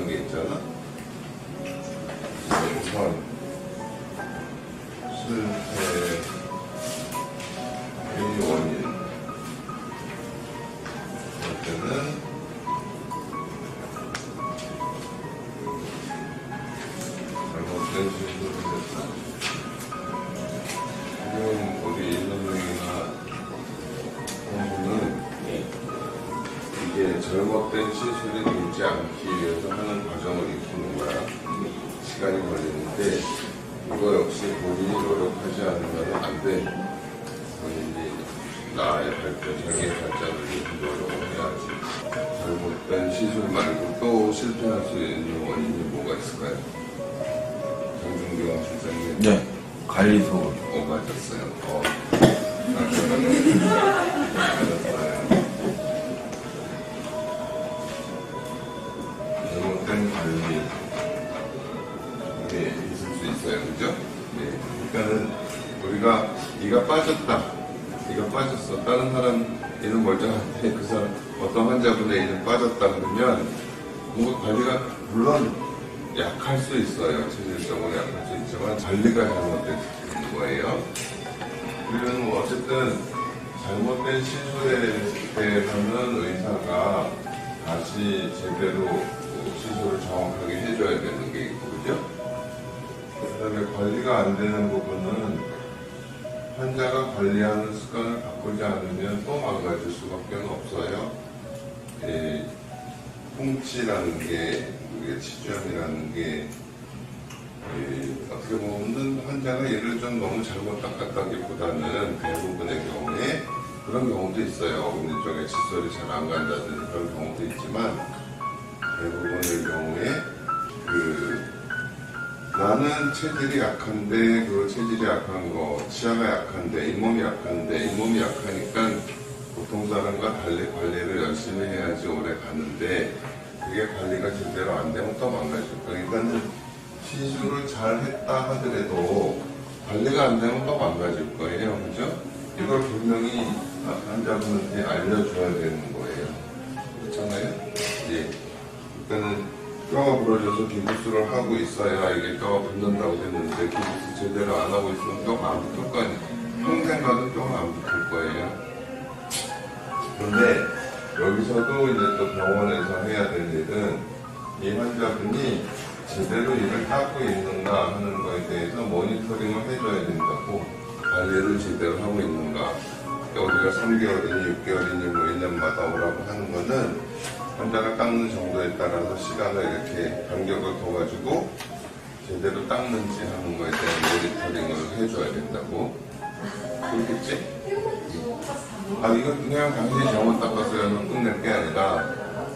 게 있잖아. 우선 실패의 원인. 이때는 잘못된 실수를 했다. 지금 우리 인선생이나 공부는 이게 잘못된 시술이 되지 않기 위해서 하는 과정을 익히는 거야. 시간이 걸리는데 이거 역시 본인이 노력하지 않으면 안 돼. 본인이 나의 발전, 자기의 발전을 위해서 노력을 해야지. 잘못된 시술 말고 또 실패할 수 있는 원인이 뭐가 있을까요? 정준경 실장님. 네, 관리소금. 맞았어요. 잘못된 관리. 이게 있을 수 있어요. 그죠? 네. 그러니까는 우리가 네가 빠졌다. 네가 빠졌어. 다른 사람 이는 멀쩡한데 그 사람 어떤 환자분의 이는 빠졌다 그러면 뭔가 관리가 물론 약할 수 있어요. 체질적으로 약할 수 있지만 관리가 잘못된 거예요. 우리는 뭐 어쨌든 잘못된 시술에 대해서는 의사가 다시 제대로 시술을 정확하게 해줘야 되는 게 있고, 그죠? 그 다음에 관리가 안 되는 부분은 환자가 관리하는 습관을 바꾸지 않으면 또 망가질 수밖에 없어요. 풍치라는 게, 치주염이라는 게, 어떻게 보면 환자가 얘를 좀 너무 잘못 닦았다기보다는 대부분의 경우에 그런 경우도 있어요. 어금니 쪽에 칫솔이 잘 안 간다든지 그런 경우도 있지만 대부분의 경우에 나는 체질이 약한데 그 체질이 약한 거, 치아가 약한데 잇몸이 약한데 잇몸이 약하니까 보통 사람과 달리 관리를 열심히 해야지 오래 가는데 그게 관리가 제대로 안 되면 또 망가질 거예요. 그러니까 시술을 잘 했다 하더라도 관리가 안 되면 또 망가질 거예요. 그죠? 이걸 분명히 환자분한테 알려줘야 되는 거예요. 그렇잖아요? 예. 그러니까는 뼈가 부러져서 기부스를 하고 있어야 이게 뼈가 붙는다고 했는데 기부스 제대로 안 하고 있으면 뼈가 안 붙을 거 아니에요. 평생 가도 뼈가 안 붙을 거예요. 그런데 여기서도 이제 또 병원에서 해야 될 일은 이 환자분이 제대로 이를 닦고 있는가 하는 거에 대해서 모니터링을 해줘야 된다고. 관리를 제대로 하고 있는가. 우리가 3개월이니 6개월이니 뭐 1년마다 오라고 하는 거는 환자가 닦는 정도에 따라서 시간을 이렇게 간격을 둬가지고 제대로 닦는지 하는 거에 대한 모니터링을 해줘야 된다고. 그렇겠지? 이거 그냥 당신이 잘못 닦았어요는 끝낼 게 아니라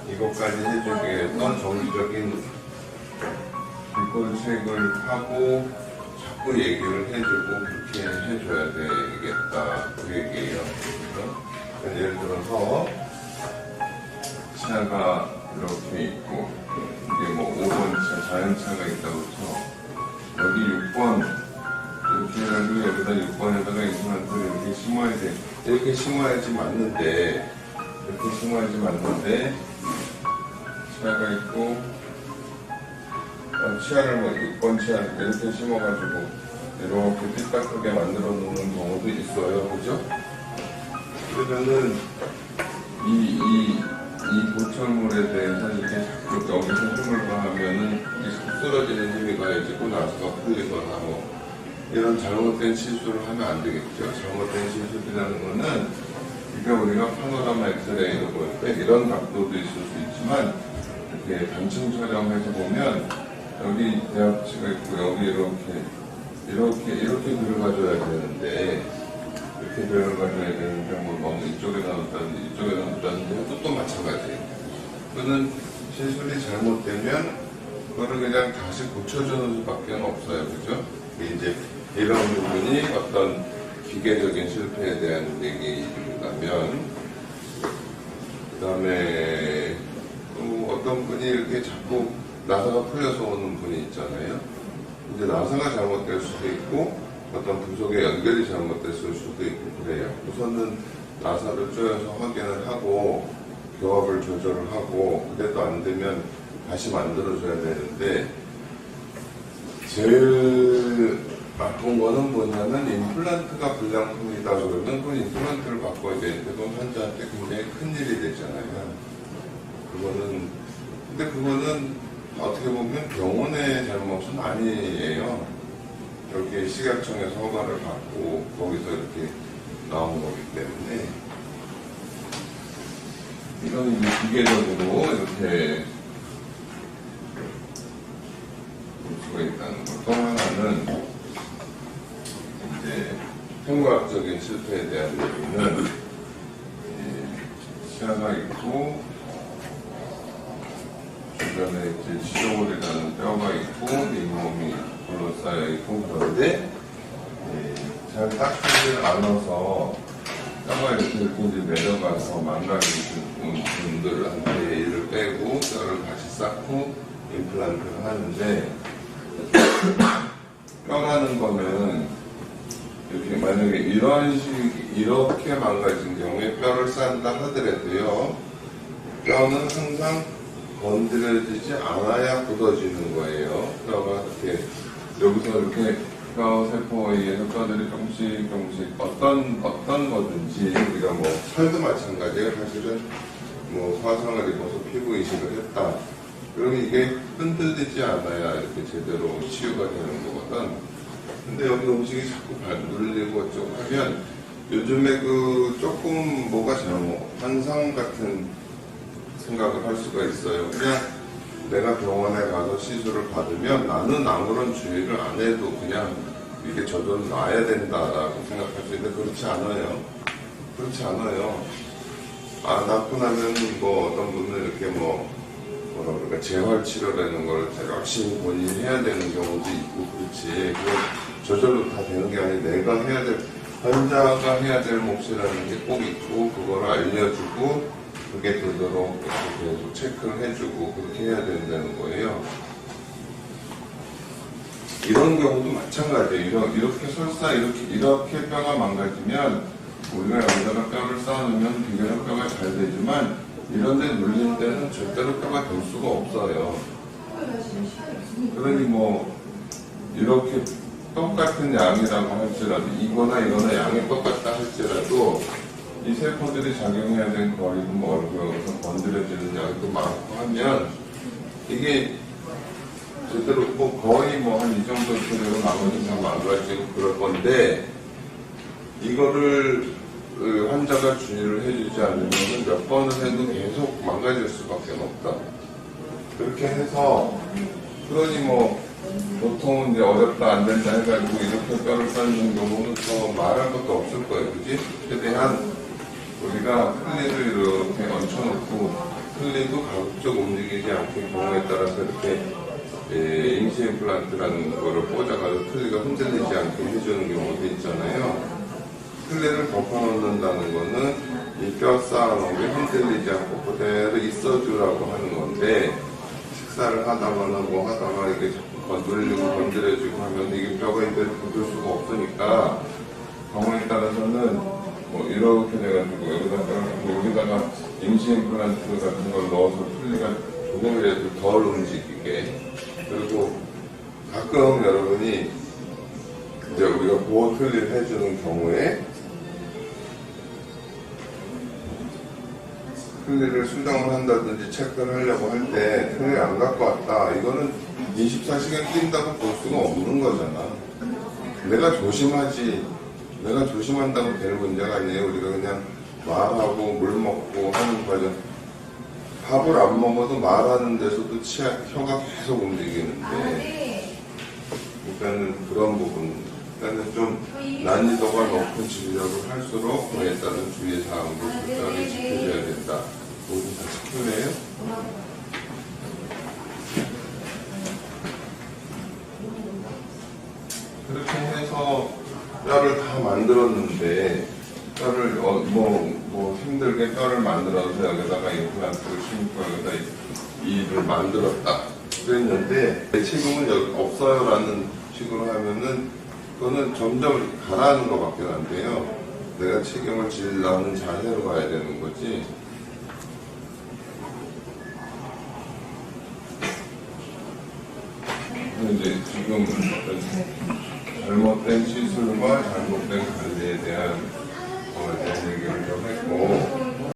이것까지 해주기 위해서 정기적인 비꼴책을 하고 자꾸 얘기를 해주고 그렇게 해줘야 되겠다. 그 얘기예요. 그러니까 예를 들어서 치아가 이렇게 있고 이게 뭐 5번 차, 자연차가 있다고 쳐. 여기 6번 이렇게 해가지고 여기다 6번에다가 인수한테 이렇게 심어야 돼. 이렇게 심어야지 맞는데 이렇게 심어야지 맞는데 치아가 있고 치아를 뭐 6번 치아 이렇게 심어가지고 이렇게 삐딱하게 만들어 놓는 경우도 있어요. 그죠? 그러면은 이 보철물에 대해서 이렇게 자꾸 여기서 힘을 가하면은 쓰러지는 힘이 가해지고 나서가 풀리거나 뭐 이런 잘못된 시술을 하면 안 되겠죠. 잘못된 시술이라는 거는 그러니까 우리가 파노라마 엑스레이로 볼 때 이런 각도도 있을 수 있지만 이렇게 단층 촬영해서 보면 여기 대합치가 있고 여기 이렇게 들어가줘야 되는데 이렇게 들어가줘야 되는데 뭐 너무 이쪽에 나왔다든지 이쪽에 나왔다든지 해도 또 마찬가지예요. 그거는 시술이 잘못되면 그거를 그냥 다시 고쳐주는 수밖에 없어요. 그죠? 이제 이런 부분이 어떤 기계적인 실패에 대한 얘기라면 그 다음에 또 어떤 분이 이렇게 자꾸 나사가 풀려서 오는 분이 있잖아요. 이제 나사가 잘못될 수도 있고 어떤 부속의 연결이 잘못됐을 수도 있고 그래요. 우선은 나사를 쪼여서 확인을 하고 교합을 조절을 하고, 그래도 안 되면 다시 만들어줘야 되는데, 제일 나쁜 거는 뭐냐면 임플란트가 불량품이다 그러면 그 임플란트를 바꿔야 되는데 그건 환자한테 굉장히 큰일이 되잖아요. 근데 그거는 어떻게 보면 병원의 잘못은 아니에요. 여기 식약청에서 허가를 받고 거기서 이렇게 나온 거기 때문에 이건 이제 기계적으로 이렇게 볼 수가 있다는 거. 또 하나는 이제 생과학적인 실패에 대한 얘기는 시야가 있고 주변에 이제 시조골이라는 뼈가 있고 잇몸이 둘러싸여 있고 그런데 잘 닦이지 않아서 뼈가 이렇게 이제 내려가서 망가지는 분들한테 이를 빼고 뼈를 다시 쌓고 임플란트를 하는데 뼈라는 거는 이렇게 만약에 이렇게 망가진 경우에 뼈를 쌓는다 하더라도요, 뼈는 항상 건드려지지 않아야 굳어지는 거예요. 뼈가 이렇게 여기서 이렇게 뼈 세포에 의해서 뼈들이 조금씩 어떤 거든지 우리가 뭐 살도 마찬가지예요. 사실은 뭐 화상을 입어서 피부 이식을 했다. 그러면 이게 흔들리지 않아야 이렇게 제대로 치유가 되는 거거든. 근데 여기 음식이 자꾸 눌리고 어쩌고 하면 요즘에 그 조금 뭐가 잘못 환상 같은 생각을 할 수가 있어요. 그냥 내가 병원에 가서 시술을 받으면 나는 아무런 주의를 안 해도 그냥 이게 저절로 나아야 된다라고 생각할 수 있는데 그렇지 않아요. 그렇지 않아요. 낳고 나면 뭐 어떤 분은 이렇게 뭐라 그럴까 재활 치료라는 걸 열심히 본인이 해야 되는 경우도 있고 그렇지. 그건 저절로 다 되는 게 아니고 내가 해야 될 환자가 해야 될 몫이라는 게 꼭 있고 그걸 알려주고 그게 되도록 계속 체크를 해주고 그렇게 해야 된다는 거예요. 이런 경우도 마찬가지예요. 이렇게 설사 이렇게 뼈가 망가지면 우리가 여기다가 뼈를 쌓아놓으면 비교적 뼈가 잘 되지만 이런 데 눌린 데는 절대로 뼈가 될 수가 없어요. 그러니 뭐 이렇게 똑같은 양이라고 할지라도 이거나 양이 똑같다 할지라도 이 세포들이 작용해야 되는 거리도 멀고 건드려지는 양도 많고 하면 이게 제대로 거의 한 이 정도 수준으로 나머지 다 망가지고 그럴 건데 이거를 환자가 주의를 해주지 않으면 몇 번을 해도 계속 망가질 수밖에 없다. 그렇게 해서 그러니 보통은 이제 어렵다 안 된다 해가지고 이렇게 뼈를 쌓는 경우는 더 말할 것도 없을 거예요, 그지? 최대한 우리가 클리를 이렇게 얹혀놓고 클리도 가급적 움직이지 않게 경우에 따라서 이렇게 임시 임플란트라는 거를 꽂아가지고 클리가 흔들리지 않게 해주는 경우도 있잖아요. 클리를 덮어놓는다는 거는 이 뼈 쌓아놓은 게 흔들리지 않고 그대로 있어주라고 하는 건데 식사를 하다거나 하다가 이게 자꾸 눌리고 건드려지고 하면 이게 뼈가 이대로 굳을 수가 없으니까 경우에 따라서는 이렇게 돼가지고 여기다가 임시 임플란트 같은 걸 넣어서 틀니가 조금이라도 덜 움직이게 그리고 가끔 여러분이 이제 우리가 보호 틀니를 해주는 경우에 틀니를 수정을 한다든지 체크를 하려고 할 때 틀니 안 갖고 왔다 이거는 24시간 낀다고 볼 수가 없는 거잖아. 내가 조심한다고 될 문제가 아니에요. 우리가 그냥 말하고 물 먹고 하는 과정. 밥을 안 먹어도 말하는 데서도 혀가 계속 움직이는데, 그러니까는 그런 부분, 그러니까는 좀 난이도가 높은治療를 할수록 그에 따른 주의 사항도 철저하게 지켜줘야 된다. 모두 다 지켜내요? 그렇게 해서 뼈를 다 만들었는데 뼈를 힘들게 뼈를 만들어서 여기다가 임플란트를 심고 여기다 이를 만들었다 그랬는데 지금은 여기 없어요라는 식으로 하면은 그거는 점점 가라앉는 것밖에 안 돼요. 내가 책임을 지려는 자세로 가야 되는 거지. 이제 지금 어떤 잘못된 시술과 잘못된 관리에 대한 얘기를 좀 했고,